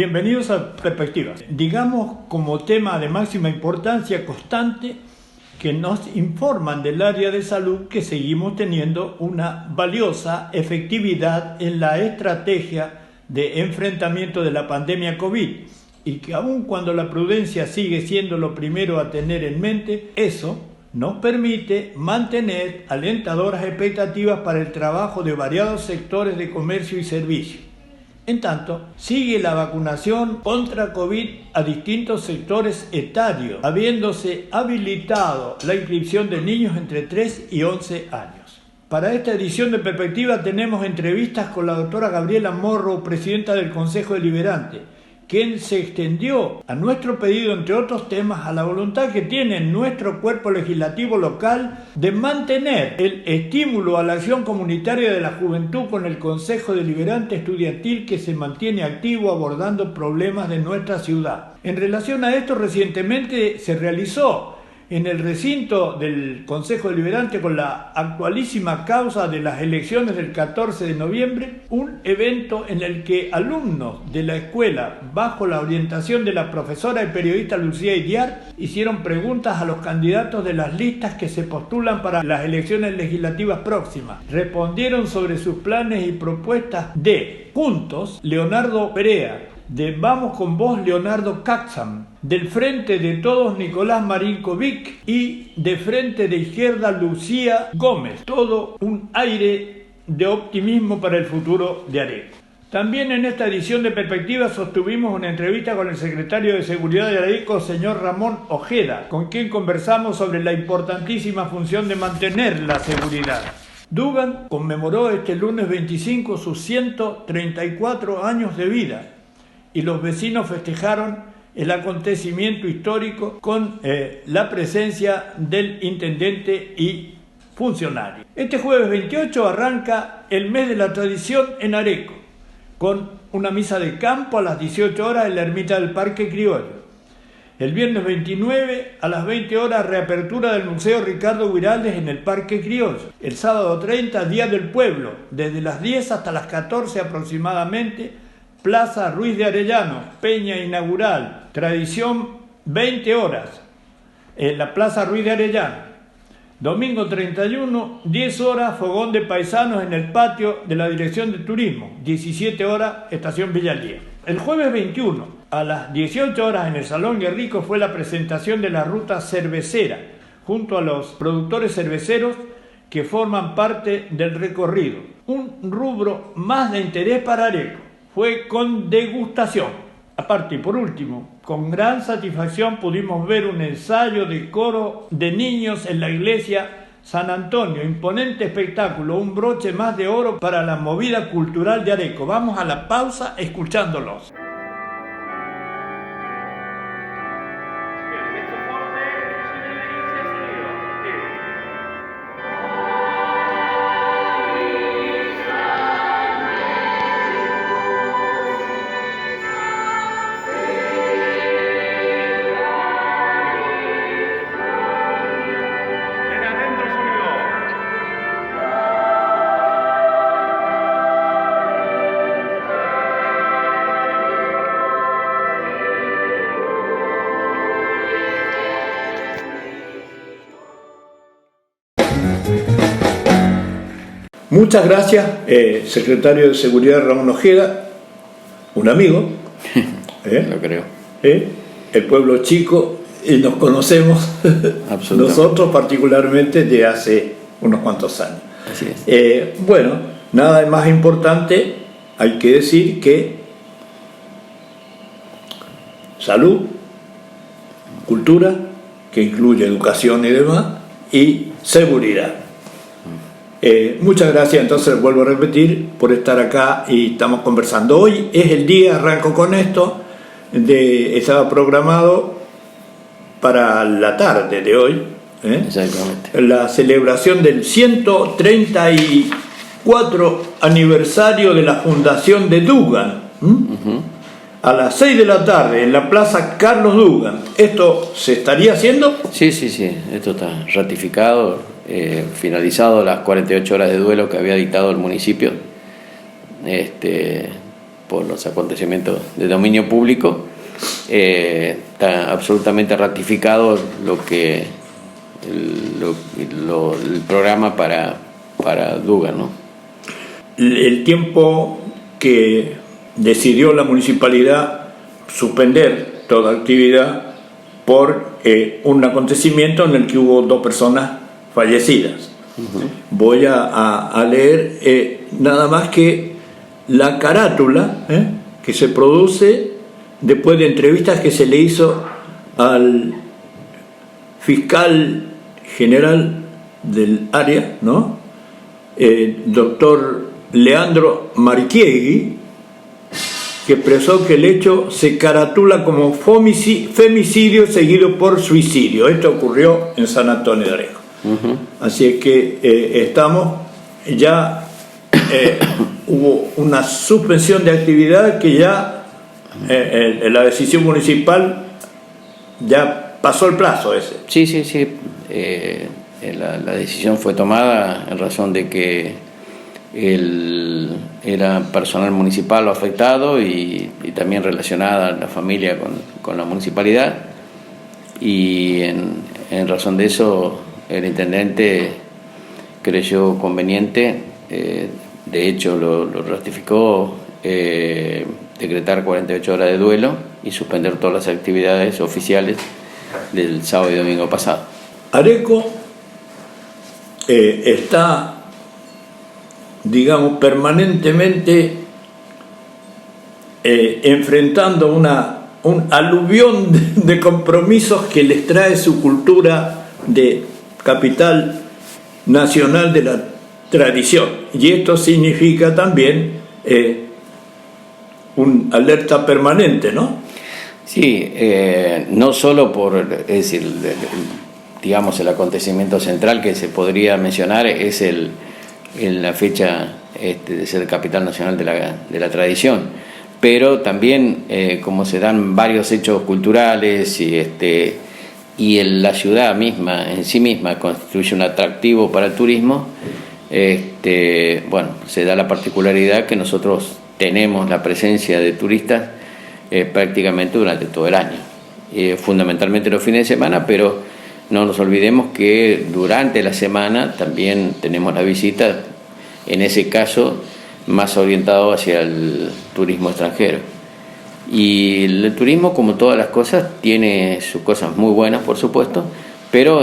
Bienvenidos a Perspectivas. Digamos como tema de máxima importancia constante que nos informan del área de salud que seguimos teniendo una valiosa efectividad en la estrategia de enfrentamiento de la pandemia COVID y que aun cuando la prudencia sigue siendo lo primero a tener en mente, eso nos permite mantener alentadoras expectativas para el trabajo de variados sectores de comercio y servicio. En tanto, sigue la vacunación contra COVID a distintos sectores etarios, habiéndose habilitado la inscripción de niños entre 3 y 11 años. Para esta edición de Perspectiva tenemos entrevistas con la doctora Gabriela Morro, presidenta del Consejo Deliberante, quien se extendió a nuestro pedido, entre otros temas, a la voluntad que tiene nuestro cuerpo legislativo local de mantener el estímulo a la acción comunitaria de la juventud con el Consejo Deliberante Estudiantil que se mantiene activo abordando problemas de nuestra ciudad. En relación a esto, recientemente se realizó en el recinto del Consejo Deliberante con la actualísima causa de las elecciones del 14 de noviembre, un evento en el que alumnos de la escuela, bajo la orientación de la profesora y periodista Lucía Iriar, hicieron preguntas a los candidatos de las listas que se postulan para las elecciones legislativas próximas. Respondieron sobre sus planes y propuestas de Juntos, Leonardo Perea, de Vamos con Vos, Leonardo Caxam, del Frente de Todos, Nicolás Marinkovic, y de Frente de Izquierda, Lucía Gómez. Todo un aire de optimismo para el futuro de Areco. También en esta edición de Perspectiva sostuvimos una entrevista con el secretario de Seguridad de Areco, señor Ramón Ojeda, con quien conversamos sobre la importantísima función de mantener la seguridad. Dugan conmemoró este lunes 25 sus 134 años de vida, y los vecinos festejaron el acontecimiento histórico con la presencia del intendente y funcionarios. Este jueves 28 arranca el mes de la tradición en Areco, con una misa de campo a las 18 horas en la ermita del Parque Criollo. El viernes 29 a las 20 horas reapertura del Museo Ricardo Guiraldes en el Parque Criollo. El sábado 30, Día del Pueblo, desde las 10 hasta las 14 aproximadamente, Plaza Ruiz de Arellano, Peña Inaugural, tradición 20 horas, en la Plaza Ruiz de Arellano. Domingo 31, 10 horas, Fogón de Paisanos en el patio de la Dirección de Turismo, 17 horas, Estación Villalía. El jueves 21, a las 18 horas en el Salón Guerrico fue la presentación de la ruta cervecera, junto a los productores cerveceros que forman parte del recorrido. Un rubro más de interés para Areco. Fue con degustación. Aparte y por último, con gran satisfacción pudimos ver un ensayo de coro de niños en la iglesia San Antonio. Imponente espectáculo, un broche más de oro para la movida cultural de Areco. Vamos a la pausa escuchándolos. Muchas gracias, secretario de Seguridad Ramón Ojeda, un amigo. Lo creo. El pueblo chico, y nos conocemos nosotros particularmente de hace unos cuantos años. Así es. Bueno, nada más importante, hay que decir que salud, cultura, que incluye educación y demás, y seguridad. Muchas gracias, entonces vuelvo a repetir, por estar acá y estamos conversando. Hoy es el día, arranco con esto, estaba programado para la tarde de hoy, Exactamente. la celebración del 134 aniversario de la fundación de Dugan, a las 6 de la tarde en la Plaza Carlos Dugan. ¿Esto se estaría haciendo? Sí, esto está ratificado. Finalizado las 48 horas de duelo que había dictado el municipio por los acontecimientos de dominio público, está absolutamente ratificado el programa para Dugan, ¿no? El tiempo que decidió la municipalidad suspender toda actividad por un acontecimiento en el que hubo 2 personas fallecidas. Uh-huh. Voy a leer nada más que la carátula que se produce después de entrevistas que se le hizo al fiscal general del área, ¿no? Doctor Leandro Marchieghi, que expresó que el hecho se caratula como femicidio seguido por suicidio. Esto ocurrió en San Antonio de Areco. Uh-huh. Así es que estamos ya hubo una suspensión de actividad que ya la decisión municipal ya pasó el plazo ese. Sí. La decisión fue tomada en razón de que era personal municipal lo afectado y también relacionada la familia con la municipalidad, y en razón de eso el intendente creyó conveniente, de hecho lo ratificó, decretar 48 horas de duelo y suspender todas las actividades oficiales del sábado y domingo pasado. Areco está, digamos, permanentemente enfrentando un aluvión de compromisos que les trae su cultura de capital nacional de la tradición, y esto significa también un alerta permanente, ¿no? Sí, no solo por, es decir, digamos, el acontecimiento central que se podría mencionar es la fecha de ser capital nacional de la tradición, pero también como se dan varios hechos culturales y la ciudad misma en sí misma constituye un atractivo para el turismo, bueno, se da la particularidad que nosotros tenemos la presencia de turistas prácticamente durante todo el año, fundamentalmente los fines de semana, pero no nos olvidemos que durante la semana también tenemos la visita, en ese caso más orientado hacia el turismo extranjero. Y el turismo, como todas las cosas, tiene sus cosas muy buenas, por supuesto, pero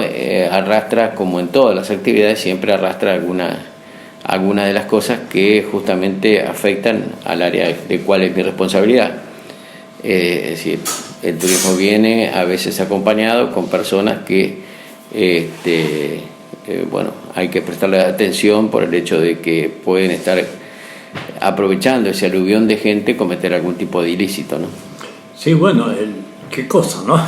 arrastra, como en todas las actividades, siempre arrastra alguna de las cosas que justamente afectan al área de cuál es mi responsabilidad. Es decir, el turismo viene a veces acompañado con personas que bueno, hay que prestarle atención por el hecho de que pueden estar aprovechando ese aluvión de gente, cometer algún tipo de ilícito, ¿no? Sí, bueno, qué cosa, ¿no?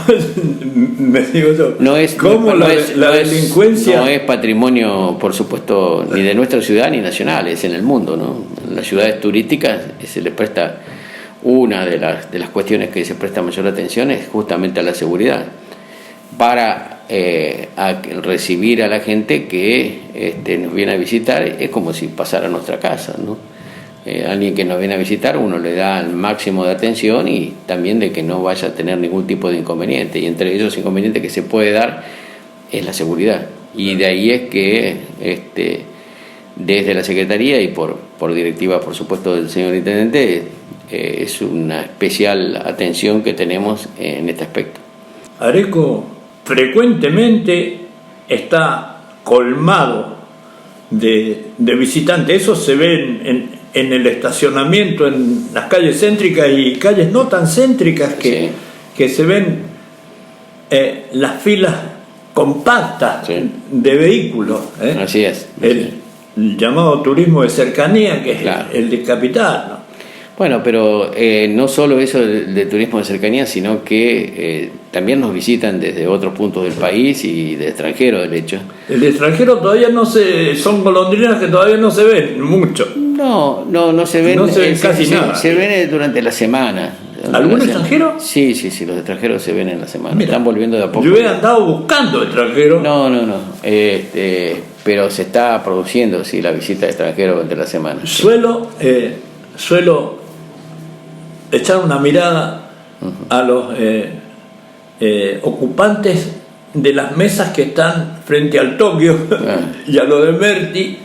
Me digo yo, ¿cómo la delincuencia? No es patrimonio, por supuesto, ni de nuestra ciudad ni nacional, es en el mundo, ¿no? En las ciudades turísticas se les presta, una de las cuestiones que se presta mayor atención es justamente a la seguridad, para recibir a la gente que nos viene a visitar. Es como si pasara a nuestra casa, ¿no? Alguien que nos viene a visitar, uno le da el máximo de atención y también de que no vaya a tener ningún tipo de inconveniente, y entre ellos inconvenientes que se puede dar es la seguridad, y de ahí es que desde la Secretaría y por directiva, por supuesto, del señor Intendente, es una especial atención que tenemos en este aspecto. Areco frecuentemente está colmado de visitantes. Eso se ve en el estacionamiento, en las calles céntricas y calles no tan céntricas que se ven las filas compactas de vehículos. Así es. El llamado turismo de cercanía, que es el de capital, ¿no? Bueno, pero no solo eso de turismo de cercanía, sino que también nos visitan desde otros puntos del país y de extranjero, de hecho. El extranjero todavía son golondrinas que todavía no se ven mucho. No se ven, casi nada. Se ven durante la semana. ¿Algún extranjero? Sí, los extranjeros se ven en la semana. Mira, están volviendo de a poco. Yo he andado buscando extranjeros. No. Pero se está produciendo, la visita de extranjeros durante la semana. Suelo echar una mirada a los ocupantes de las mesas que están frente al Tokio y a lo de Merti,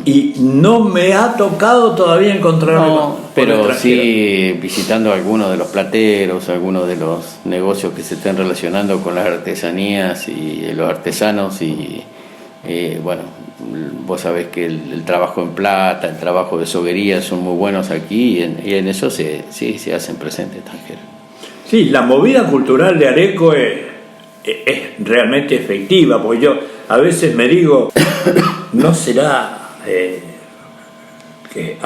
y no me ha tocado todavía encontrarme pero sí visitando algunos de los plateros, algunos de los negocios que se estén relacionando con las artesanías y los artesanos, y bueno, vos sabés que el trabajo en plata, el trabajo de soguería son muy buenos aquí, y en eso se hacen presentes extranjeros. Sí, la movida cultural de Areco es realmente efectiva, porque yo a veces me digo, ¿no será que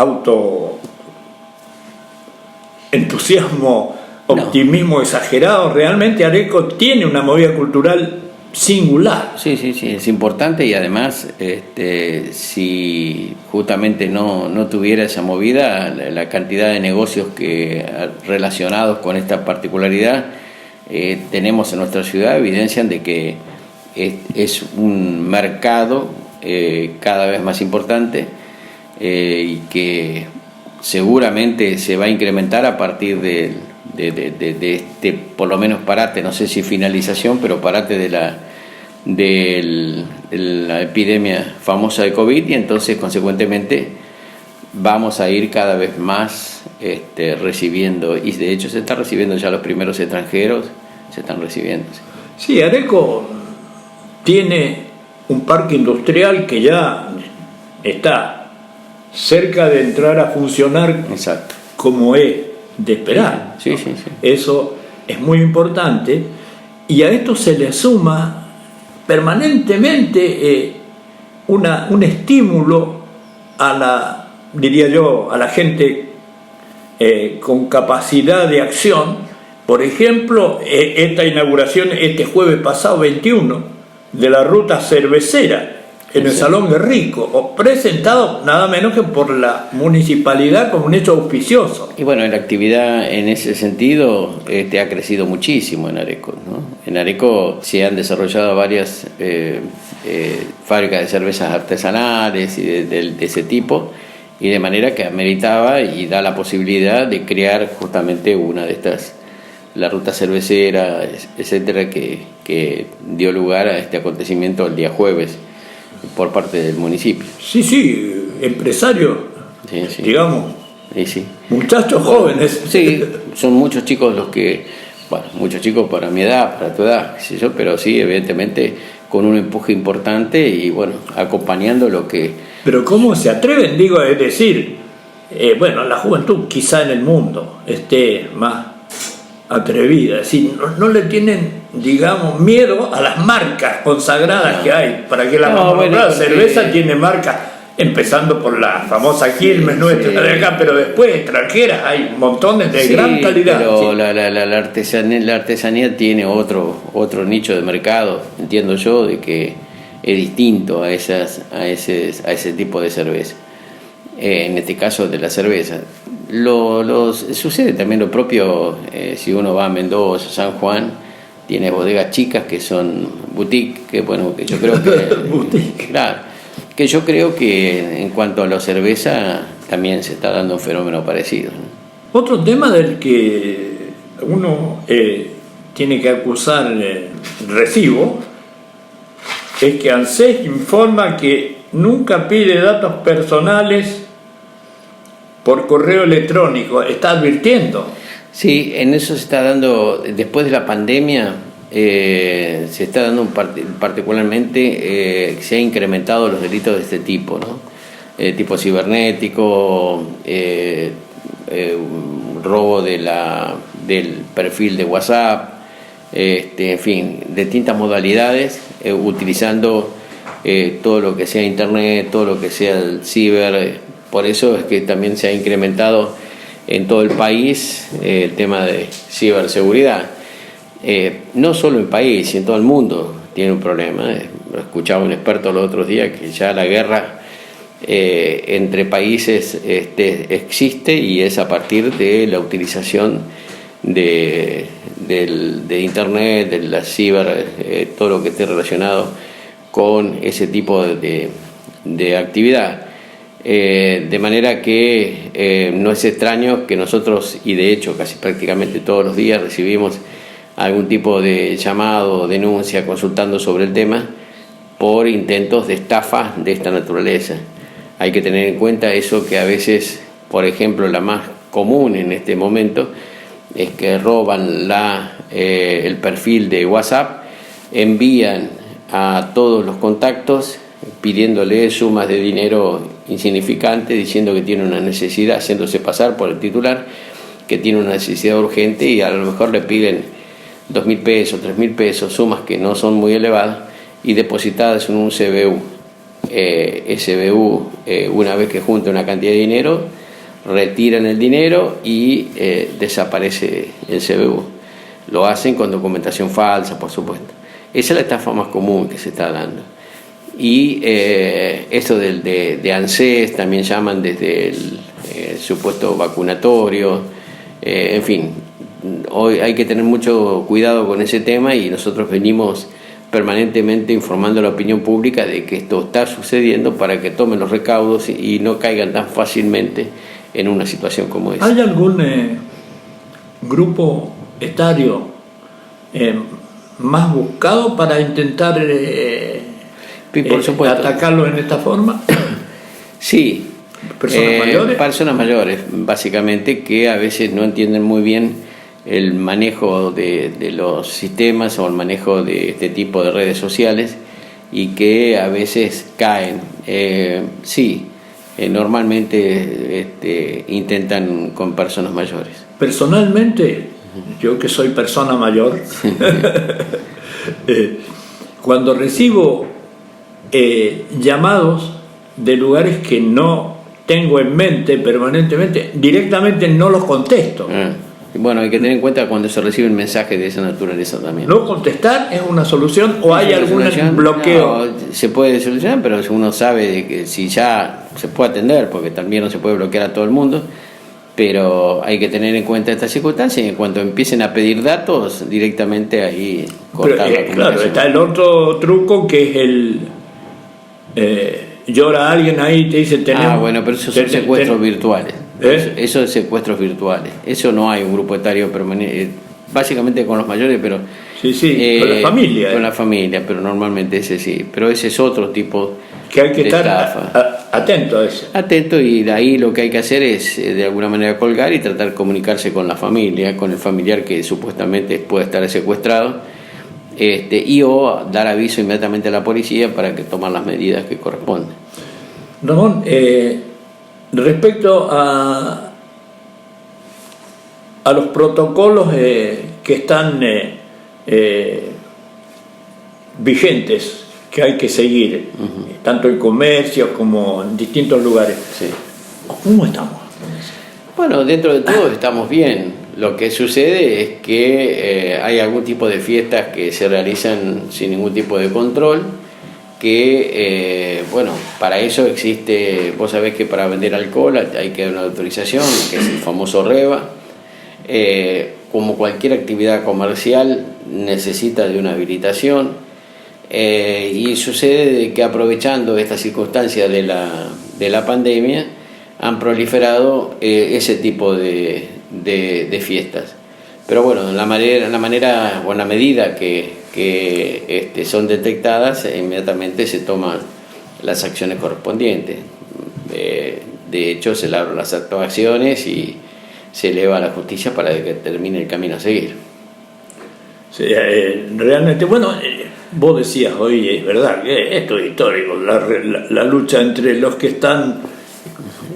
entusiasmo, optimismo exagerado? Realmente Areco tiene una movida cultural singular. Sí, es importante, y además si justamente no tuviera esa movida, la cantidad de negocios relacionados con esta particularidad tenemos en nuestra ciudad evidencian de que es un mercado cada vez más importante, y que seguramente se va a incrementar a partir de este, por lo menos parate, no sé si finalización, pero parate de la epidemia famosa de COVID, y entonces consecuentemente vamos a ir cada vez más recibiendo, y de hecho se están recibiendo ya los primeros extranjeros, se están recibiendo. Sí, Areco tiene un parque industrial que ya está cerca de entrar a funcionar. Exacto. Como es de esperar. Sí. Eso es muy importante, y a esto se le suma permanentemente un estímulo diría yo, a la gente con capacidad de acción. Por ejemplo, esta inauguración este jueves pasado 21 de la ruta cervecera en el Salón Guerrico, presentado nada menos que por la municipalidad como un hecho auspicioso. Y bueno, la actividad en ese sentido ha crecido muchísimo en Areco, ¿no? En Areco se han desarrollado varias fábricas de cervezas artesanales y de ese tipo, y de manera que ameritaba y da la posibilidad de crear justamente una de estas, la ruta cervecera, etcétera, que dio lugar a este acontecimiento el día jueves por parte del municipio. Sí, empresarios, sí. Digamos, sí. Muchachos jóvenes. Sí, son muchos chicos los que, bueno, muchos chicos para mi edad, para tu edad, qué sé yo, pero sí, evidentemente con un empuje importante y bueno, acompañando lo que... Pero ¿cómo se atreven? Digo, es decir, bueno, la juventud quizá en el mundo esté más atrevida, es decir, no le tienen, digamos, miedo a las marcas consagradas que hay, para que la cerveza tiene marcas, empezando por la famosa Quilmes nuestra de acá, pero después extranjeras hay montones de gran calidad. Pero la artesanía tiene otro nicho de mercado, entiendo yo, de que es distinto a ese tipo de cerveza. En este caso de la cerveza. Sucede también lo propio si uno va a Mendoza, San Juan, tiene bodegas chicas que son boutique, que bueno, que yo creo que boutique. Claro, que yo creo que en cuanto a la cerveza también se está dando un fenómeno parecido, ¿no? Otro tema del que uno tiene que acusar recibo es que ANSES informa que nunca pide datos personales por correo electrónico. Está advirtiendo. Sí, en eso se está dando, después de la pandemia, se está dando particularmente, se ha incrementado los delitos de este tipo, ¿no? Tipo cibernético, robo del perfil de WhatsApp, en fin, de distintas modalidades, utilizando todo lo que sea internet, todo lo que sea el ciber. Por eso es que también se ha incrementado en todo el país el tema de ciberseguridad. No solo en el país, sino en todo el mundo tiene un problema. Escuchaba un experto los otros días que ya la guerra entre países existe, y es a partir de la utilización de internet, de la ciber, todo lo que esté relacionado con ese tipo de actividad. De manera que no es extraño que nosotros, y de hecho casi prácticamente todos los días recibimos algún tipo de llamado o denuncia consultando sobre el tema por intentos de estafa de esta naturaleza. Hay que tener en cuenta eso, que a veces, por ejemplo, la más común en este momento es que roban el perfil de WhatsApp, envían a todos los contactos pidiéndole sumas de dinero insignificantes, diciendo que tiene una necesidad, haciéndose pasar por el titular, que tiene una necesidad urgente, y a lo mejor le piden 2.000 pesos, 3.000 pesos, sumas que no son muy elevadas, y depositadas en un CBU. SBU, una vez que junta una cantidad de dinero, retiran el dinero y desaparece el CBU. Lo hacen con documentación falsa, por supuesto. Esa es la estafa más común que se está dando. Y esto de ANSES también llaman desde el supuesto vacunatorio. En fin, hoy hay que tener mucho cuidado con ese tema, y nosotros venimos permanentemente informando a la opinión pública de que esto está sucediendo, para que tomen los recaudos y no caigan tan fácilmente en una situación como esa. ¿Hay algún grupo etario más buscado para intentar por supuesto, atacarlo en esta forma? Sí. ¿Personas mayores? Personas mayores, básicamente, que a veces no entienden muy bien el manejo de los sistemas o el manejo de este tipo de redes sociales, y que a veces caen. Normalmente intentan con personas mayores. Personalmente, yo que soy persona mayor, cuando recibo llamados de lugares que no tengo en mente permanentemente, directamente no los contesto. Bueno, hay que tener en cuenta cuando se reciben mensajes de esa naturaleza también. ¿No contestar es una solución o hay algún bloqueo? No, se puede solucionar, pero uno sabe de que si ya se puede atender, porque también no se puede bloquear a todo el mundo, pero hay que tener en cuenta estas circunstancias, y en cuanto empiecen a pedir datos, directamente ahí cortar la comunicación. Claro, está el otro truco, que es el... llora alguien ahí y te dice... Bueno, pero esos son secuestros virtuales. Eso es secuestros virtuales. Eso no hay un grupo etario permanente, básicamente con los mayores, pero... Sí, con la familia. Con la familia, pero normalmente ese sí. Pero ese es otro tipo que hay que de estar atento a eso. Atento, y de ahí lo que hay que hacer es de alguna manera colgar y tratar de comunicarse con la familia, con el familiar que supuestamente puede estar secuestrado, y o dar aviso inmediatamente a la policía para que tomen las medidas que corresponden. Ramón, respecto a los protocolos que están vigentes, que hay que seguir, tanto en comercios como en distintos lugares, sí. ¿Cómo estamos? Bueno, dentro de todo estamos bien. Lo que sucede es que hay algún tipo de fiestas que se realizan sin ningún tipo de control, que, para eso existe, vos sabés que para vender alcohol hay que dar una autorización, que es el famoso REBA. Como cualquier actividad comercial necesita de una habilitación, y sucede que, aprovechando esta circunstancia de la pandemia, han proliferado ese tipo de fiestas. Pero bueno, en la manera o en la medida que son detectadas, inmediatamente se toman las acciones correspondientes. De hecho, se labran las actuaciones y se eleva a la justicia para que termine el camino a seguir. Sí, realmente, vos decías hoy, es verdad, que esto es histórico, la lucha entre los que están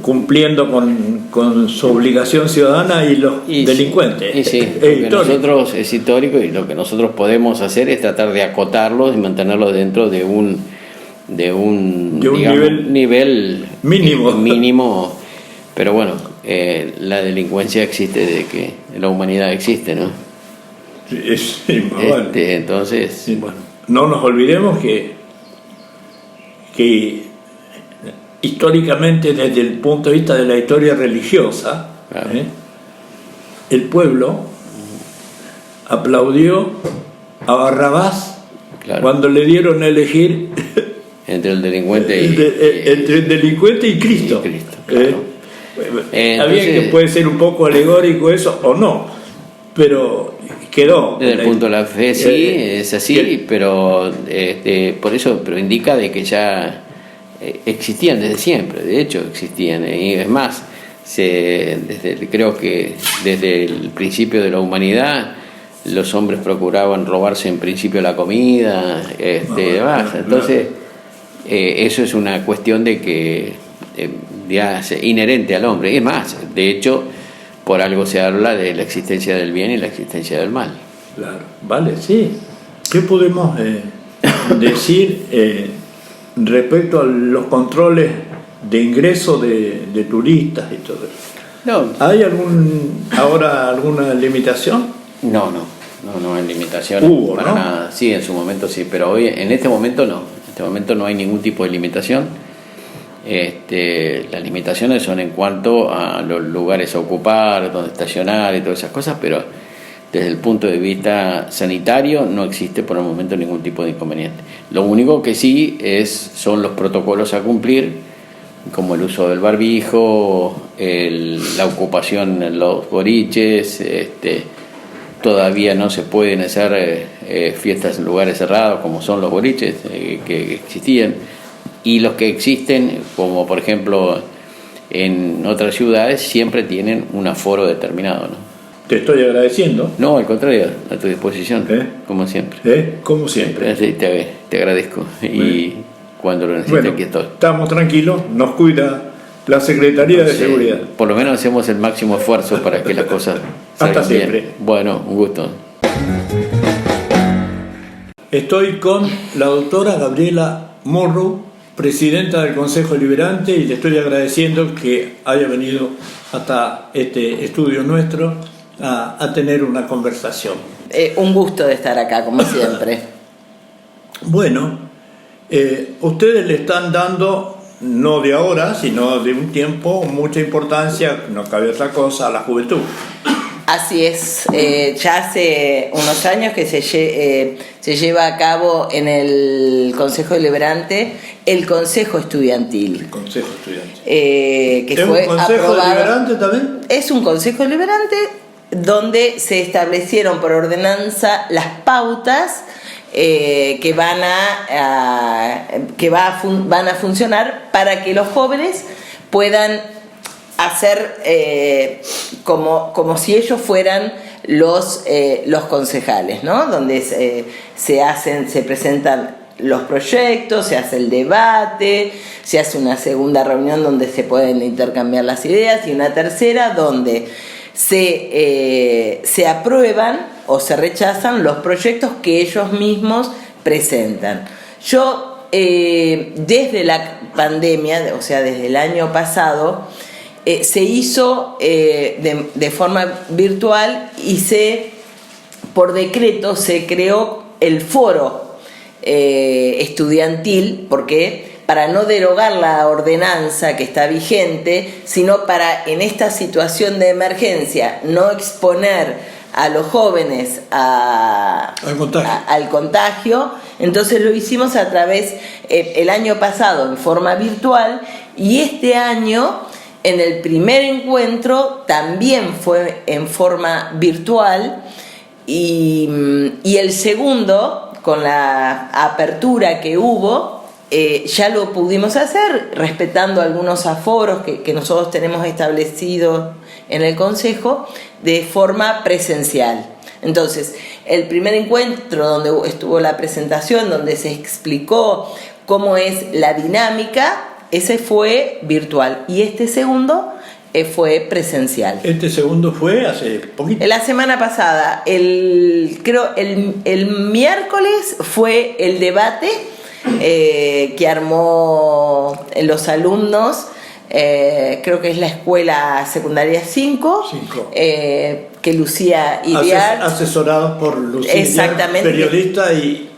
cumpliendo con su obligación ciudadana y los delincuentes. Sí, nosotros es histórico, y lo que nosotros podemos hacer es tratar de acotarlos y mantenerlos dentro de un nivel mínimo. Pero bueno, la delincuencia existe desde que la humanidad existe, ¿no? Sí, entonces, sí, no nos olvidemos que históricamente, desde el punto de vista de la historia religiosa, claro, el pueblo aplaudió a Barrabás, claro, cuando le dieron a elegir entre el delincuente entre el delincuente y Cristo. Y Cristo, claro. Está bien que puede ser un poco alegórico eso o no, pero quedó. Desde el punto de la fe sí, es así, pero por eso, pero indica de que ya existían desde siempre, de hecho existían, y es más, creo que desde el principio de la humanidad los hombres procuraban robarse en principio la comida, entonces eso es una cuestión de que ya es inherente al hombre, y es más, de hecho por algo se habla de la existencia del bien y la existencia del mal. Claro, vale, sí. ¿Qué podemos decir respecto a los controles de ingreso de turistas y todo eso? No. ¿Hay ahora alguna limitación? No hay limitación. Hubo, para ¿no? nada. Sí, en su momento sí, pero hoy, en este momento no. En este momento no hay ningún tipo de limitación. Las limitaciones son en cuanto a los lugares a ocupar, donde estacionar y todas esas cosas, pero desde el punto de vista sanitario no existe por el momento ningún tipo de inconveniente. Lo único que sí son los protocolos a cumplir, como el uso del barbijo, la ocupación en los boliches, todavía no se pueden hacer fiestas en lugares cerrados como son los boliches que existían, y los que existen, como por ejemplo en otras ciudades, siempre tienen un aforo determinado, ¿no? Te estoy agradeciendo. No, al contrario, a tu disposición, como siempre. Como siempre. Te agradezco, y cuando lo necesites, aquí estoy. Estamos tranquilos, nos cuida la Secretaría de Seguridad. Por lo menos hacemos el máximo esfuerzo para que las cosas hasta salgan siempre. Bien. Bueno, un gusto. Estoy con la doctora Gabriela Morro, presidenta del Consejo Deliberante, y le estoy agradeciendo que haya venido hasta este estudio nuestro a tener una conversación. Un gusto de estar acá, como siempre. Bueno, ustedes le están dando, no de ahora, sino de un tiempo, mucha importancia, no cabe otra cosa, a la juventud. Así es, ya hace unos años que se lleva a cabo en el Consejo Deliberante el Consejo Estudiantil. El Consejo Estudiantil. Que ¿Es fue un Consejo aprobado. Deliberante también? Es un Consejo Deliberante donde se establecieron por ordenanza las pautas que van a funcionar para que los jóvenes puedan hacer como si ellos fueran los concejales, ¿no? Donde se presentan los proyectos, se hace el debate, se hace una segunda reunión donde se pueden intercambiar las ideas, y una tercera donde se aprueban o se rechazan los proyectos que ellos mismos presentan. Yo, desde la pandemia, o sea, desde el año pasado, se hizo de forma virtual, y por decreto se creó el foro estudiantil, porque para no derogar la ordenanza que está vigente, sino para, en esta situación de emergencia, no exponer a los jóvenes al contagio. Entonces lo hicimos a través, el año pasado en forma virtual, y este año en el primer encuentro también fue en forma virtual, y el segundo, con la apertura que hubo, ya lo pudimos hacer respetando algunos aforos que nosotros tenemos establecidos en el Consejo, de forma presencial. Entonces, el primer encuentro, donde estuvo la presentación, donde se explicó cómo es la dinámica, ese fue virtual, y este segundo fue presencial. Este segundo fue hace poquito. La semana pasada, creo el miércoles fue el debate que armó los alumnos, creo que es la escuela secundaria 5, que Lucía Iriart, asesorados por Lucía Iriart, periodista y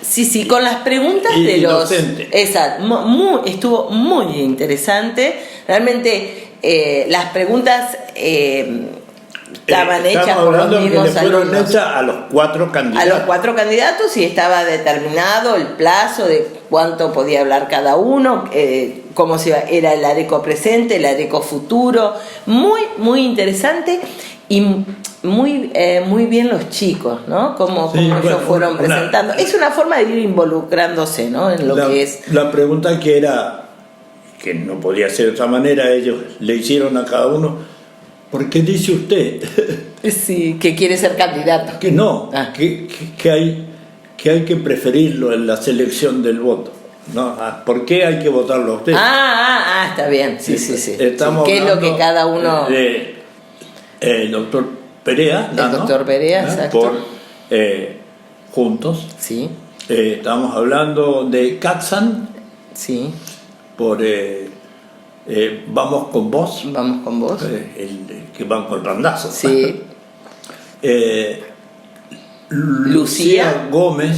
sí, con las preguntas de los docente. Exacto, estuvo muy interesante realmente. Las preguntas estaban hechas estamos por los hablando que mismos le fueron alumnos. hechas a los 4 candidatos. A los 4 candidatos y estaba determinado el plazo de cuánto podía hablar cada uno, cómo era el ARECO presente, el ARECO futuro. Muy, muy interesante y muy bien los chicos, ¿no? Cómo ellos fueron presentando. Es una forma de ir involucrándose, ¿no? En lo que es. La pregunta que era, que no podía ser de otra manera, ellos le hicieron a cada uno, ¿por qué dice usted? Sí, que quiere ser candidato. Que no, que hay que preferirlo en la selección del voto. ¿No? ¿Por qué hay que votarlo a usted? Está bien, sí. Estamos ¿Qué es lo que cada uno... El doctor Perea. El doctor Perea, exacto. Por Juntos. Sí. Estamos hablando de Katzan. Sí. Por Vamos con Vos. Vamos con Vos. Que van con Randazzo. Sí. Lucía Gómez.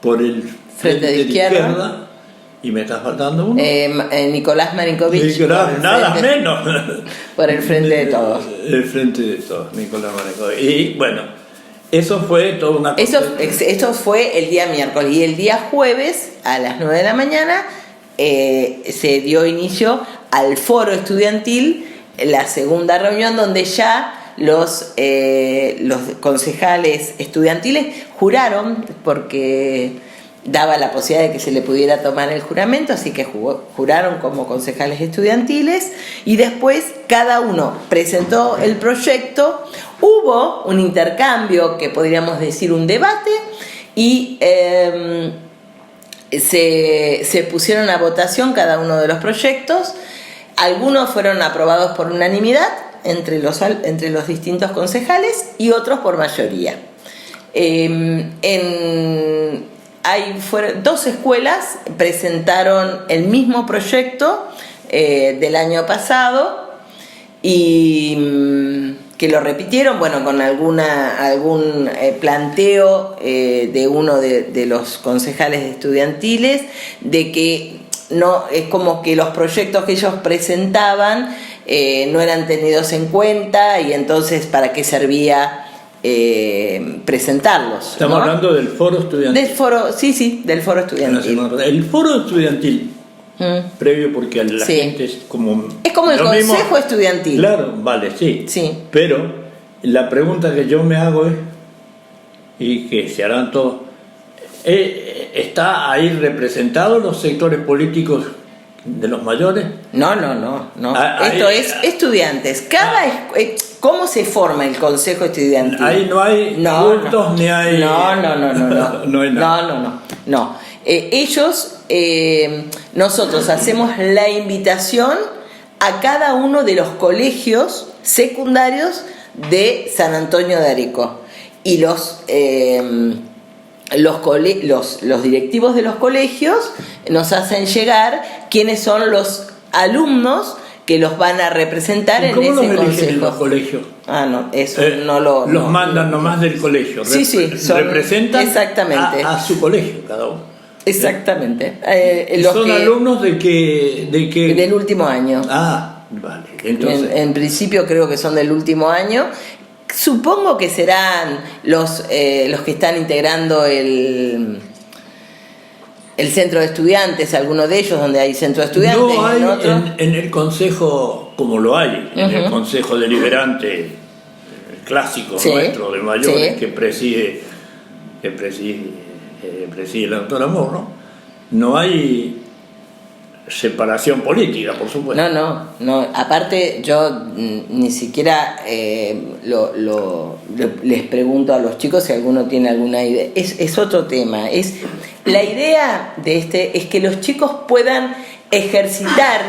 Por el Frente de Izquierda. Y me está faltando uno. Nicolás Marinkovic. Nada menos. Por el Frente de Todos. El Frente de Todos, Nicolás Marinkovic. Y bueno, eso fue toda una cosa. Esto fue el día miércoles. Y el día jueves, a las 9 de la mañana, se dio inicio al foro estudiantil, la segunda reunión donde ya los concejales estudiantiles juraron, porque daba la posibilidad de que se le pudiera tomar el juramento, así que juraron como concejales estudiantiles y después cada uno presentó el proyecto, hubo un intercambio, que podríamos decir un debate, y se pusieron a votación cada uno de los proyectos. Algunos fueron aprobados por unanimidad entre los distintos concejales y otros por mayoría. Fueron 2 escuelas presentaron el mismo proyecto del año pasado y que lo repitieron, con algún planteo de uno de los concejales estudiantiles, de que no es como que los proyectos que ellos presentaban no eran tenidos en cuenta y entonces para qué servía presentarlos. Estamos hablando del foro estudiantil. Del foro estudiantil. El foro estudiantil, previo, porque la gente es como... Es como el consejo estudiantil. Claro, vale, sí. Pero la pregunta que yo me hago es, y que se harán todos, ¿está ahí representados los sectores políticos de los mayores? No. Esto es estudiantes. ¿Cómo se forma el consejo estudiantil? Ahí no hay cultos ni hay... No. No hay nada. No. Nosotros hacemos la invitación a cada uno de los colegios secundarios de San Antonio de Areco. Y los directivos de los colegios nos hacen llegar quiénes son los alumnos que los van a representar en ese consejo. ¿Cómo los eligen los colegios? No, eso no lo... Los mandan nomás del colegio. Representan exactamente a su colegio cada uno. Exactamente. ¿Son alumnos de qué? Del último año. Vale. Entonces, en principio creo que son del último año. Supongo que serán los que están integrando el centro de estudiantes, alguno de ellos, donde hay centro de estudiantes. No hay en el consejo, como lo hay, en el consejo deliberante clásico nuestro de mayores, que preside el doctor Amor, no hay separación política, por supuesto. No. Aparte, yo ni siquiera les pregunto a los chicos si alguno tiene alguna idea. Es otro tema. La idea de es que los chicos puedan ejercitar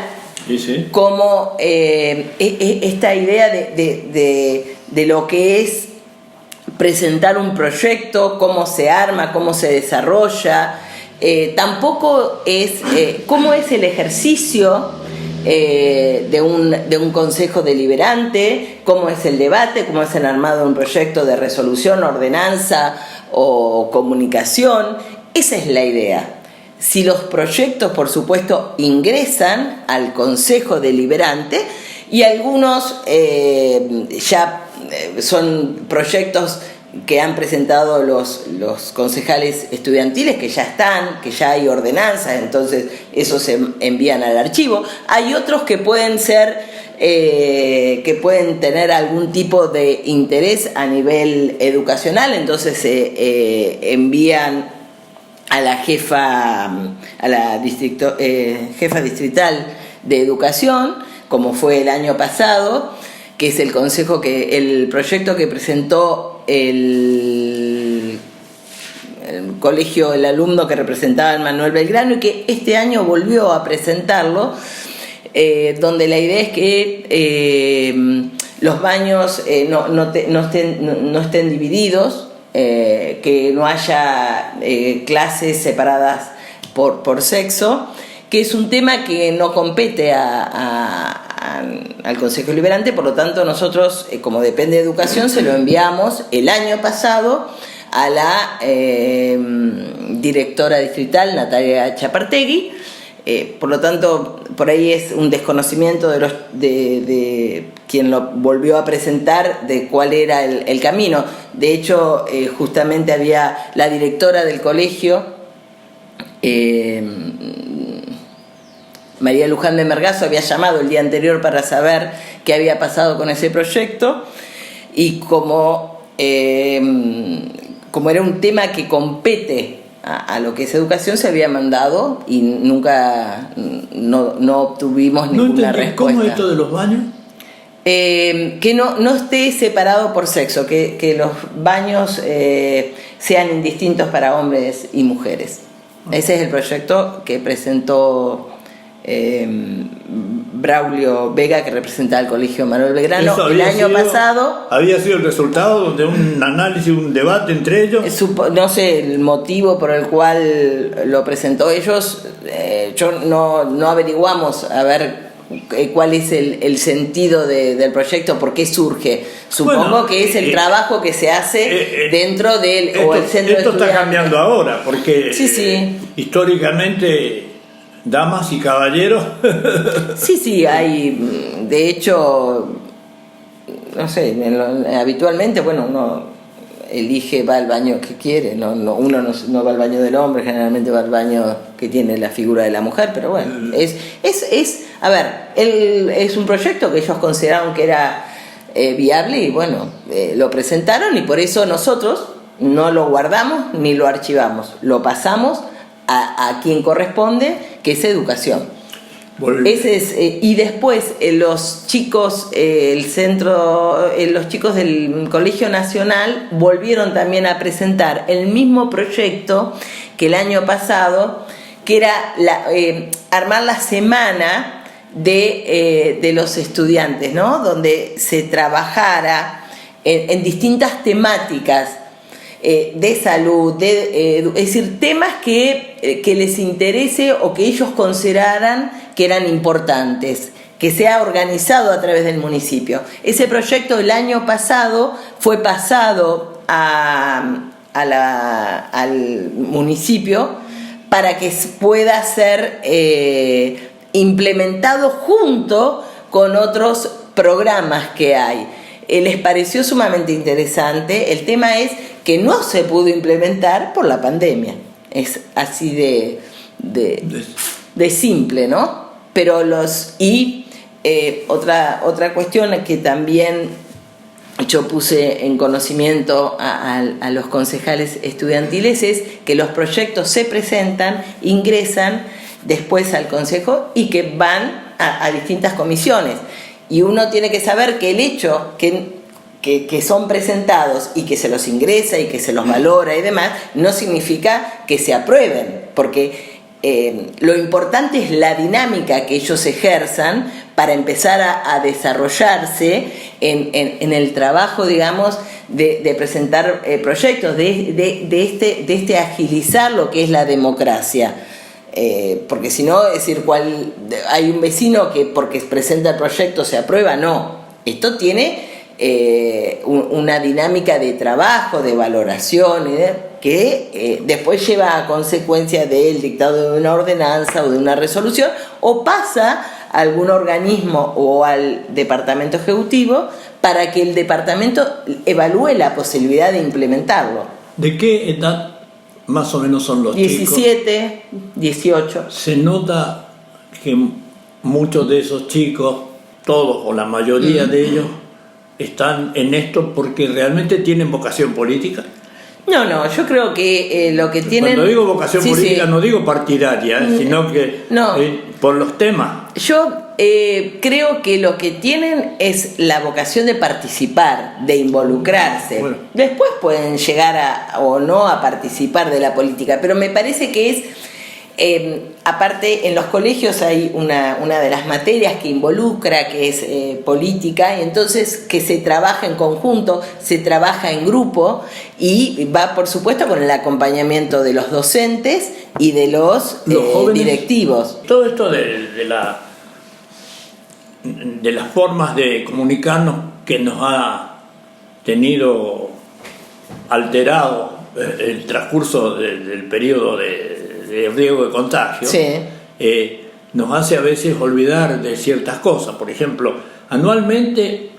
como esta idea de lo que es presentar un proyecto, cómo se arma, cómo se desarrolla. Tampoco es cómo es el ejercicio de un consejo deliberante, cómo es el debate, cómo es el armado de un proyecto de resolución, ordenanza o comunicación. Esa es la idea. Si los proyectos, por supuesto, ingresan al consejo deliberante y algunos ya son proyectos que han presentado los concejales estudiantiles, que ya están, que ya hay ordenanzas, entonces esos se envían al archivo. Hay otros que pueden ser, que pueden tener algún tipo de interés a nivel educacional, entonces se envían a la jefa distrital de educación, como fue el año pasado, que es el proyecto que presentó el colegio, el alumno que representaba a Manuel Belgrano, y que este año volvió a presentarlo, donde la idea es que los baños no estén divididos, que no haya clases separadas por sexo, que es un tema que no compete al Consejo Deliberante. Por lo tanto, nosotros, como depende de Educación, se lo enviamos el año pasado a la directora distrital, Natalia Chapartegui. Por lo tanto, por ahí es un desconocimiento de quien lo volvió a presentar, de cuál era el camino. De hecho, justamente había la directora del colegio, María Luján de Mergazo, había llamado el día anterior para saber qué había pasado con ese proyecto, y como era un tema que compete a lo que es educación, se había mandado y nunca no obtuvimos ninguna respuesta. ¿Cómo es esto de los baños? Que no esté separado por sexo, que los baños sean indistintos para hombres y mujeres. Ese es el proyecto que presentó Braulio Vega, que representa al Colegio Manuel Belgrano el año pasado. ¿Había sido el resultado de un análisis, un debate entre ellos? No sé el motivo por el cual lo presentó ellos. Yo no averiguamos a ver cuál es el sentido del proyecto, por qué surge. Supongo que es el trabajo que se hace dentro del el centro de estudiantes. Esto está cambiando ahora, porque sí. Históricamente, damas y caballeros. Sí, hay, de hecho, no sé, habitualmente, uno elige, va al baño que quiere, uno no va al baño del hombre, generalmente va al baño que tiene la figura de la mujer, pero bueno, es un proyecto que ellos consideraron que era viable, y lo presentaron, y por eso nosotros no lo guardamos ni lo archivamos, lo pasamos a quien corresponde, que es Educación. Ese es, y después los chicos los chicos del Colegio Nacional volvieron también a presentar el mismo proyecto que el año pasado, que era armar la semana de los estudiantes, ¿no? Donde se trabajara en distintas temáticas de salud, es decir, temas que les interese o que ellos consideraran que eran importantes, que sea organizado a través del municipio. Ese proyecto el año pasado fue pasado al municipio para que pueda ser implementado junto con otros programas que hay. Les pareció sumamente interesante. El tema es que no se pudo implementar por la pandemia. Es así de simple, ¿no? Pero otra cuestión que también yo puse en conocimiento a los concejales estudiantiles es que los proyectos se presentan, ingresan después al consejo y que van a distintas comisiones. Y uno tiene que saber que el hecho que son presentados y que se los ingresa y que se los valora y demás, no significa que se aprueben, porque lo importante es la dinámica que ellos ejerzan para empezar a desarrollarse en el trabajo, digamos, de presentar proyectos, de este agilizar lo que es la democracia. Porque si no, es decir, hay un vecino que porque presenta el proyecto se aprueba, no. Esto tiene una dinámica de trabajo, de valoración, que después lleva a consecuencia del dictado de una ordenanza o de una resolución, o pasa a algún organismo o al departamento ejecutivo para que el departamento evalúe la posibilidad de implementarlo. ¿De qué edad más o menos son los 17, 18. chicos? Se nota que muchos de esos chicos, todos o la mayoría de ellos, están en esto porque realmente tienen vocación política. No, yo creo que lo que tienen... Cuando digo vocación política no digo partidaria, sino que por los temas. Yo creo que lo que tienen es la vocación de participar, de involucrarse. Bueno. Después pueden llegar o no a participar de la política, pero me parece que es... aparte, en los colegios hay una de las materias que involucra, que es política, y entonces que se trabaja en conjunto, se trabaja en grupo, y va, por supuesto, con el acompañamiento de los docentes y de los jóvenes, directivos. Todo esto de las formas de comunicarnos que nos ha tenido alterado el transcurso del periodo de riesgo de contagio, nos hace a veces olvidar de ciertas cosas. Por ejemplo, anualmente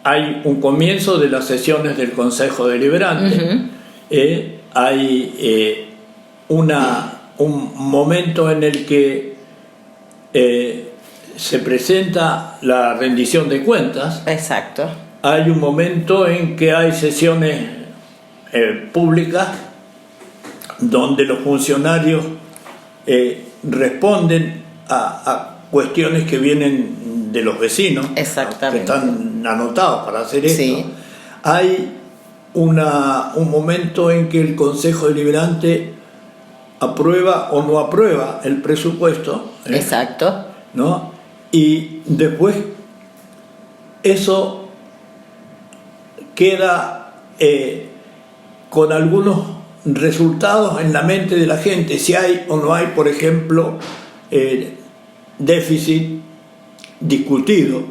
hay un comienzo de las sesiones del Consejo Deliberante, hay un momento en el que se presenta la rendición de cuentas. Exacto. Hay un momento en que hay sesiones públicas donde los funcionarios responden a cuestiones que vienen de los vecinos, que están anotados para hacer esto. Sí. Hay un momento en que el Consejo Deliberante aprueba o no aprueba el presupuesto. Exacto. ¿No? Y después eso queda con algunos resultados en la mente de la gente, si hay o no hay, por ejemplo, déficit discutido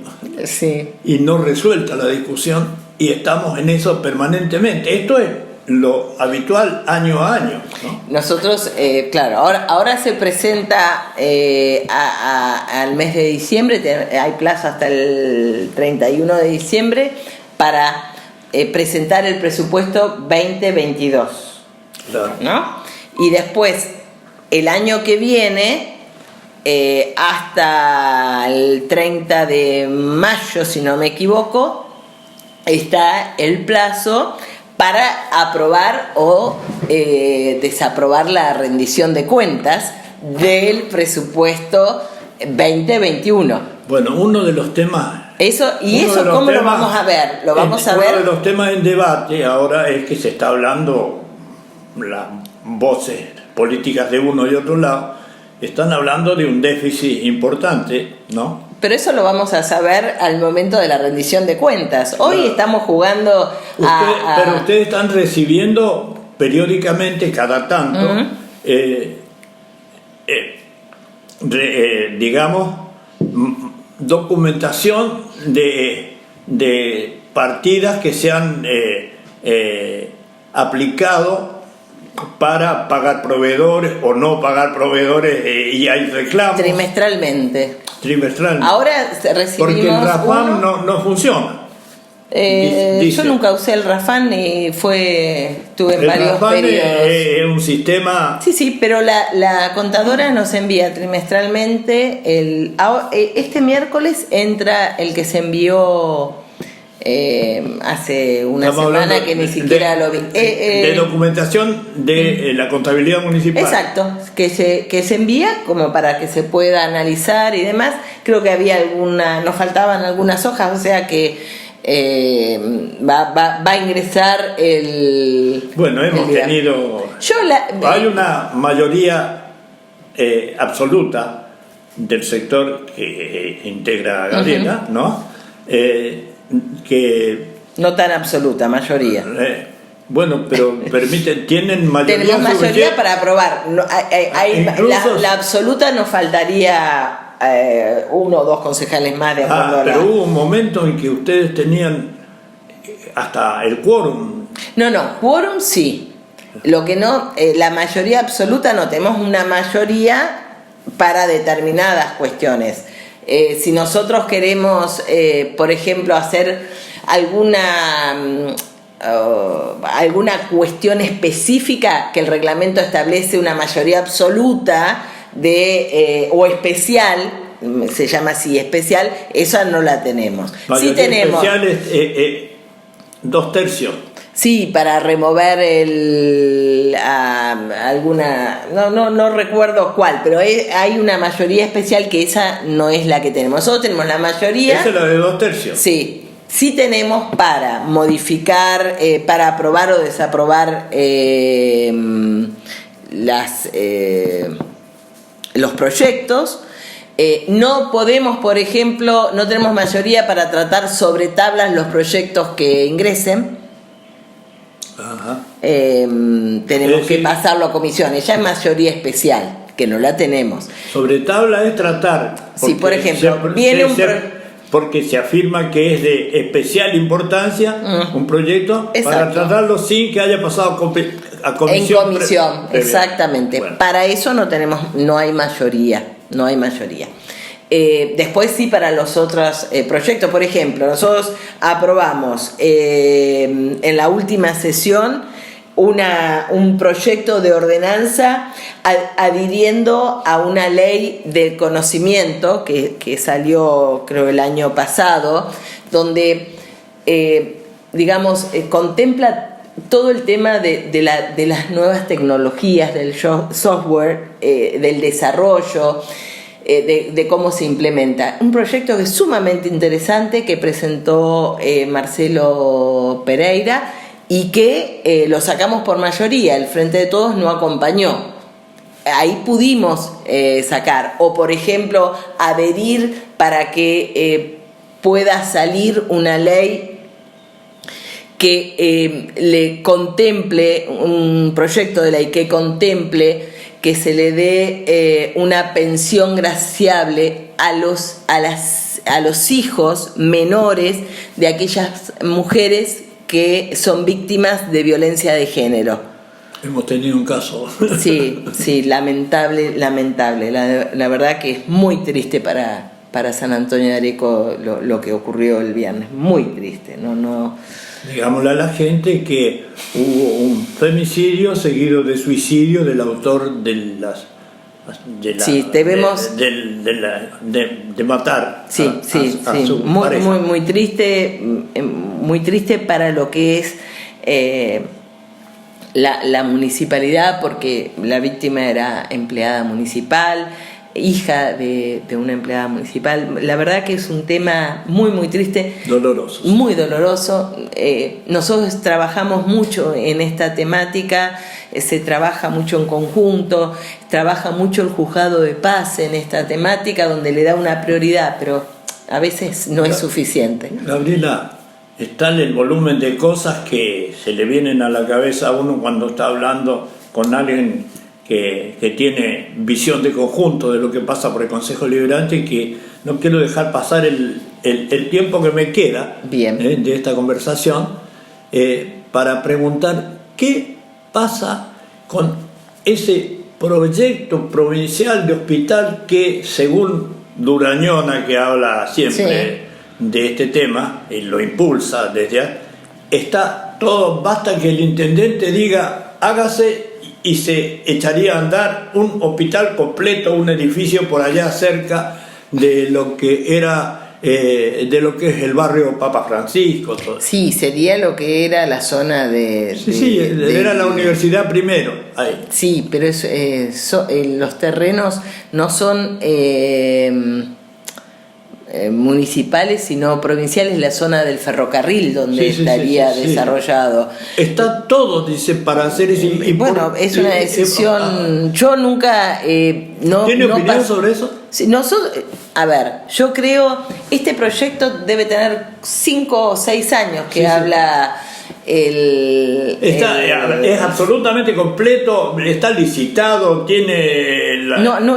y no resuelta la discusión, y estamos en eso permanentemente. Esto es lo habitual año a año, ¿no? Nosotros, claro, ahora se presenta al mes de diciembre, hay plazo hasta el 31 de diciembre para presentar el presupuesto 2022, claro, ¿no? Y después, el año que viene, hasta el 30 de mayo, si no me equivoco, está el plazo para aprobar o desaprobar la rendición de cuentas del presupuesto 2021. Bueno, uno de los temas... Eso ¿cómo lo vamos a ver? Lo vamos a ver. Uno de los temas en debate ahora es que se está hablando, las voces políticas de uno y otro lado están hablando de un déficit importante, ¿no? Pero eso lo vamos a saber al momento de la rendición de cuentas. Hoy estamos jugando Pero ustedes están recibiendo periódicamente, cada tanto, digamos, documentación de partidas que se han aplicado para pagar proveedores o no pagar provedores, y hay reclamos. Trimestralmente. Ahora recibimos porque el RAFAN no funciona. Yo nunca usé el RAFAN y estuve en varios periodos. Es un sistema... Sí, pero la contadora nos envía trimestralmente. Este miércoles entra el que se envió hace una semana, que ni siquiera lo vi. De documentación de la contabilidad municipal. Exacto, que se envía como para que se pueda analizar y demás. Creo que nos faltaban algunas hojas, o sea que va a ingresar el... Bueno, hemos tenido... hay una mayoría absoluta del sector que integra Gabriela, ¿no? Que no tan absoluta, mayoría. Bueno, pero tienen mayoría. Tenemos mayoría para aprobar. La absoluta nos faltaría uno o dos concejales más de acuerdo pero hubo un momento en que ustedes tenían hasta el quórum. No, quórum sí. Lo que no, la mayoría absoluta no, tenemos una mayoría para determinadas cuestiones. Si nosotros queremos, por ejemplo, hacer alguna cuestión específica que el reglamento establece una mayoría absoluta o especial, se llama así, especial, esa no la tenemos. Sí tenemos. Especial es 2/3. Sí, para remover alguna, no recuerdo cuál, pero hay una mayoría especial que esa no es la que tenemos. Nosotros tenemos la mayoría. Esa es la de 2/3. Sí tenemos para modificar, para aprobar o desaprobar los proyectos. No podemos, por ejemplo, no tenemos mayoría para tratar sobre tablas los proyectos que ingresen. Ajá. Tenemos que pasarlo a comisiones. Ya es mayoría especial, que no la tenemos. Sobre tabla es tratar. Sí, por ejemplo, viene porque se afirma que es de especial importancia un proyecto. Exacto. Para tratarlo sin que haya pasado a comisión. En comisión, exactamente. Bueno. Para eso no hay mayoría. Después sí, para los otros proyectos, por ejemplo, nosotros aprobamos en la última sesión un proyecto de ordenanza adhiriendo a una ley del conocimiento que salió creo el año pasado, donde contempla todo el tema de las nuevas tecnologías, del software, del desarrollo, de cómo se implementa. Un proyecto que es sumamente interesante que presentó Marcelo Pereira y que lo sacamos por mayoría. El Frente de Todos no acompañó. Ahí pudimos sacar, o por ejemplo adherir para que pueda salir una ley que le contemple, un proyecto de ley que contemple que se le dé una pensión graciable a los hijos menores de aquellas mujeres que son víctimas de violencia de género. Hemos tenido un caso. Sí, lamentable. La verdad que es muy triste para San Antonio de Areco lo que ocurrió el viernes. Muy triste, no. Digámosle a la gente que hubo un femicidio seguido de suicidio del autor de matar. Sí. Muy triste para lo que es la municipalidad, porque la víctima era empleada municipal, hija de una empleada municipal. La verdad que es un tema muy triste, muy doloroso. Nosotros trabajamos mucho en esta temática, se trabaja mucho en conjunto, trabaja mucho el juzgado de paz en esta temática, donde le da una prioridad, pero a veces no es suficiente. Gabriela, está el volumen de cosas que se le vienen a la cabeza a uno cuando está hablando con alguien que tiene visión de conjunto de lo que pasa por el Consejo Deliberante, y que no quiero dejar pasar el tiempo que me queda de esta conversación para preguntar qué pasa con ese proyecto provincial de hospital que, según Durañona, que habla siempre de este tema y lo impulsa está todo, basta que el intendente diga hágase y se echaría a andar un hospital completo, un edificio por allá cerca de lo que era de lo que es el barrio Papa Francisco. Todo. Sí, sería lo que era la zona era la universidad primero. Ahí. Sí, pero los terrenos no son municipales sino provinciales, la zona del ferrocarril donde estaría desarrollado. Está todo, dice, para hacer ese. Bueno, es una decisión. Yo nunca ¿Tiene opinión sobre eso? Nosotros, a ver, yo creo este proyecto debe tener 5 o 6 años que habla. Es absolutamente completo, está licitado, tiene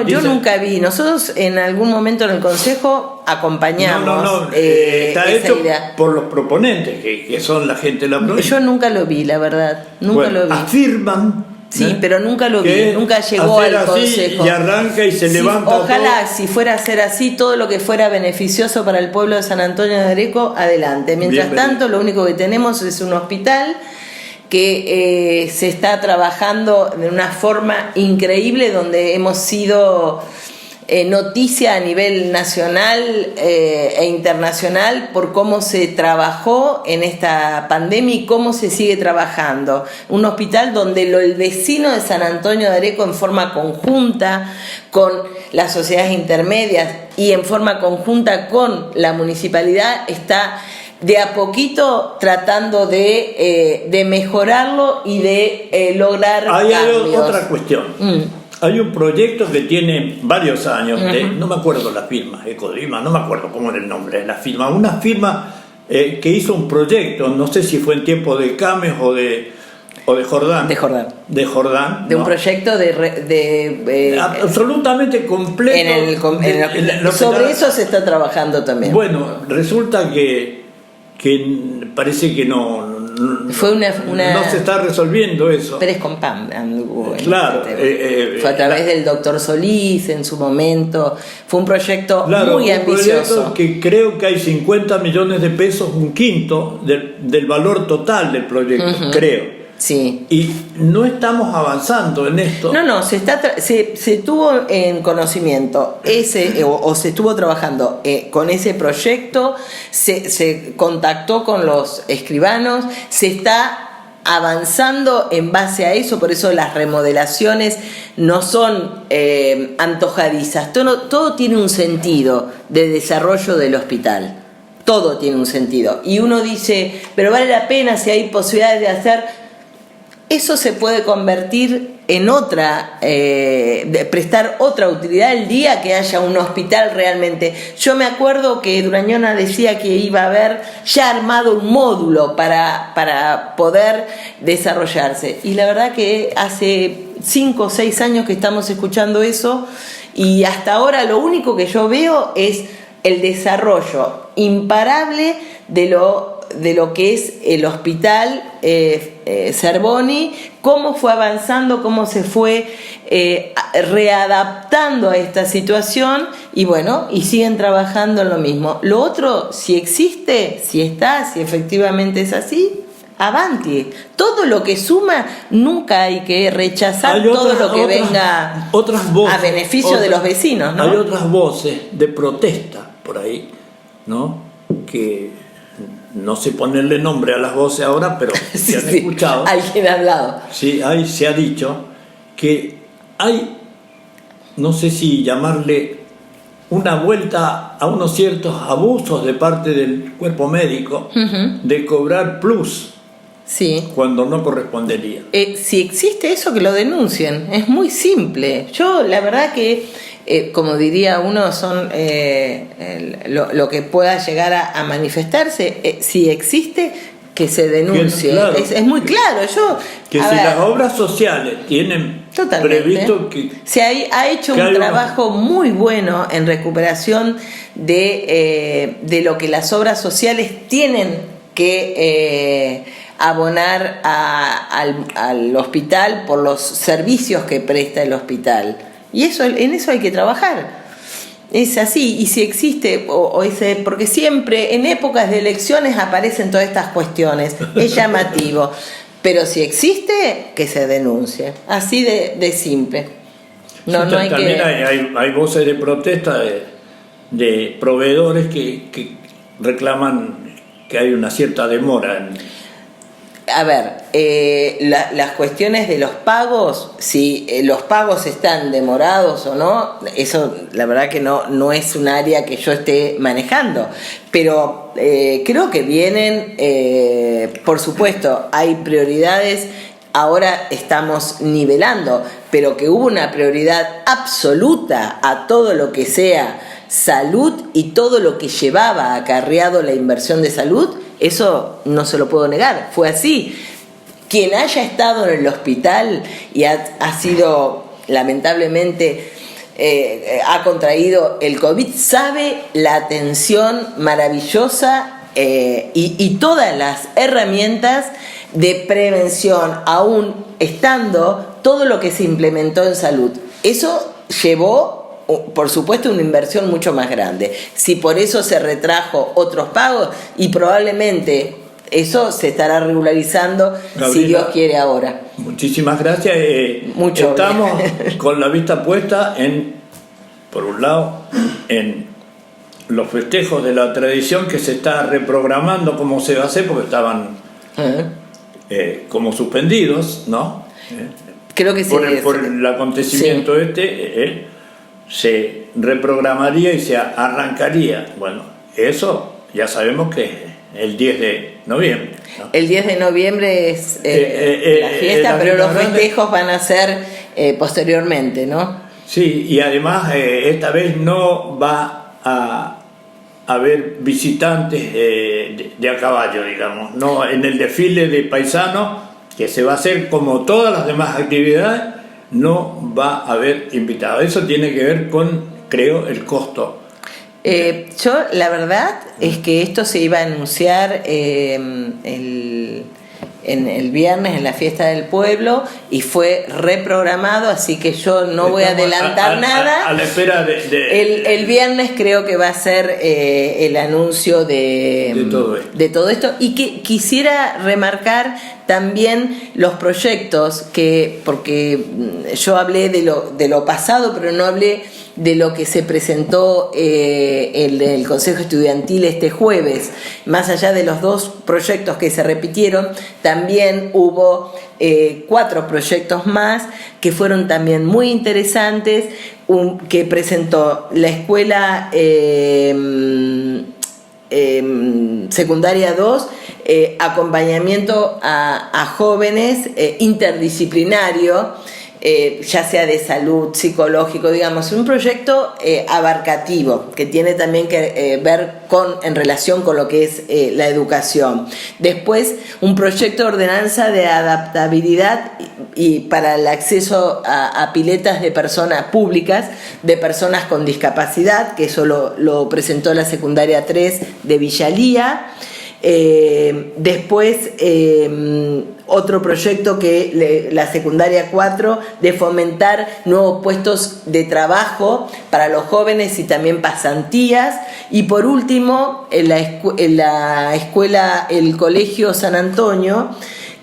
yo nunca vi. Nosotros en algún momento en el consejo acompañamos. Está hecho por los proponentes, que son la gente de la provincia. Yo nunca lo vi, la verdad, nunca lo vi. Afirman Sí, pero nunca lo vi, nunca llegó hacer al así consejo. Y arranca y se levanta. Ojalá, todo. si fuera a ser así, todo lo que fuera beneficioso para el pueblo de San Antonio de Areco, adelante. Mientras tanto, lo único que tenemos es un hospital que se está trabajando de una forma increíble, donde hemos sido noticia a nivel nacional e internacional por cómo se trabajó en esta pandemia y cómo se sigue trabajando. Un hospital donde el vecino de San Antonio de Areco, en forma conjunta con las sociedades intermedias y en forma conjunta con la municipalidad, está de a poquito tratando de mejorarlo y de lograr cambios. Hay otra cuestión. Hay un proyecto que tiene varios años, no me acuerdo la firma, Ecodima, no me acuerdo cómo era el nombre de la firma, una firma que hizo un proyecto, no sé si fue en tiempo de Cames o de Jordán. De Jordán. De Jordán. De un proyecto absolutamente completo. Sobre eso se está trabajando también. Bueno, resulta que parece que no se está resolviendo eso. Pérez Compán, claro, fue a través del doctor Solís en su momento. Fue un proyecto muy ambicioso. Que creo que hay 50 millones de pesos, un quinto del valor total del proyecto, creo. Sí. Y no estamos avanzando en esto. No, se tuvo en conocimiento o se estuvo trabajando con ese proyecto, se contactó con los escribanos, se está avanzando en base a eso, por eso las remodelaciones no son antojadizas, todo tiene un sentido de desarrollo del hospital. Todo tiene un sentido. Y uno dice, pero vale la pena si hay posibilidades de hacer. Eso se puede convertir en otra, de prestar otra utilidad el día que haya un hospital realmente. Yo me acuerdo que Durañona decía que iba a haber ya armado un módulo para poder desarrollarse. Y la verdad que hace 5 o 6 años que estamos escuchando eso, y hasta ahora lo único que yo veo es el desarrollo imparable de lo que es el hospital Zerboni, cómo fue avanzando, cómo se fue readaptando a esta situación, y bueno, y siguen trabajando en lo mismo. Lo otro, si existe, si está, si efectivamente es así, avanti. Todo lo que suma, nunca hay que rechazar todo lo que venga voces, a beneficio de los vecinos, ¿no? Hay otras voces de protesta por ahí, ¿no? Que no sé ponerle nombre a las voces ahora, pero se han escuchado. Alguien ha hablado. Sí, ahí se ha dicho que hay, no sé si llamarle una vuelta a unos ciertos abusos de parte del cuerpo médico, de cobrar plus cuando no correspondería. Si existe eso, que lo denuncien. Es muy simple. Yo, la verdad que como diría uno, son lo que pueda llegar a manifestarse. Si existe, que se denuncie. Claro, es muy claro. Las obras sociales tienen previsto que se ha hecho un trabajo muy bueno en recuperación de lo que las obras sociales tienen que abonar al hospital por los servicios que presta el hospital. Y en eso hay que trabajar. Es así. Y si existe, porque siempre en épocas de elecciones aparecen todas estas cuestiones. Es llamativo. Pero si existe, que se denuncie. Así de simple. También hay voces de protesta de proveedores que reclaman que hay una cierta demora A ver, las cuestiones de los pagos, si los pagos están demorados o no, eso la verdad que no es un área que yo esté manejando, pero creo que vienen, por supuesto, hay prioridades, ahora estamos nivelando, pero que hubo una prioridad absoluta a todo lo que sea salud y todo lo que llevaba acarreado la inversión de salud. Eso no se lo puedo negar, fue así. Quien haya estado en el hospital y ha sido, lamentablemente, ha contraído el COVID, sabe la atención maravillosa y todas las herramientas de prevención, aún estando todo lo que se implementó en salud. Eso llevó, por supuesto, una inversión mucho más grande. Si por eso se retrajo otros pagos, y probablemente eso se estará regularizando, Gabriela, si Dios quiere ahora. Muchísimas gracias. Estamos con la vista puesta en, por un lado, en los festejos de la tradición que se está reprogramando cómo se va a hacer, porque estaban como suspendidos, ¿no? Creo que sí. Por el acontecimiento se reprogramaría y se arrancaría. Bueno, eso ya sabemos que es el 10 de noviembre, ¿no? El 10 de noviembre es la fiesta, pero los festejos van a ser posteriormente, ¿no? Sí, y además esta vez no va a haber visitantes de a caballo, digamos, no en el desfile de paisanos, que se va a hacer como todas las demás actividades, no va a haber invitados. Eso tiene que ver con, creo, el costo. Yo, la verdad, es que esto se iba a anunciar el viernes en la fiesta del pueblo y fue reprogramado, así que yo no voy a adelantar nada. A la espera el viernes creo que va a ser el anuncio de todo esto, y que quisiera remarcar también los proyectos porque yo hablé de lo pasado, pero no hablé de lo que se presentó el Consejo Estudiantil este jueves. Más allá de los 2 proyectos que se repitieron, también hubo 4 proyectos más que fueron también muy interesantes, que presentó la escuela secundaria 2, acompañamiento a jóvenes interdisciplinario, ya sea de salud, psicológico, digamos, un proyecto abarcativo que tiene también que ver en relación con lo que es la educación. Después, un proyecto de ordenanza de adaptabilidad y para el acceso a piletas de personas públicas, de personas con discapacidad, que eso lo presentó la secundaria 3 de Villalía. Después otro proyecto que la secundaria 4 de fomentar nuevos puestos de trabajo para los jóvenes y también pasantías, y por último en la escuela, el Colegio San Antonio,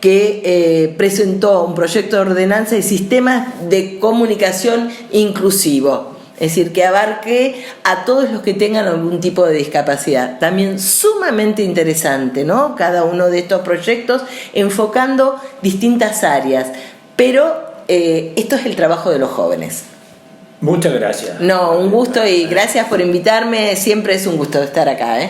que presentó un proyecto de ordenanza de sistemas de comunicación inclusivo. Es decir, que abarque a todos los que tengan algún tipo de discapacidad. También sumamente interesante, ¿no? Cada uno de estos proyectos enfocando distintas áreas. Pero esto es el trabajo de los jóvenes. Muchas gracias. No, un gusto y gracias por invitarme. Siempre es un gusto estar acá,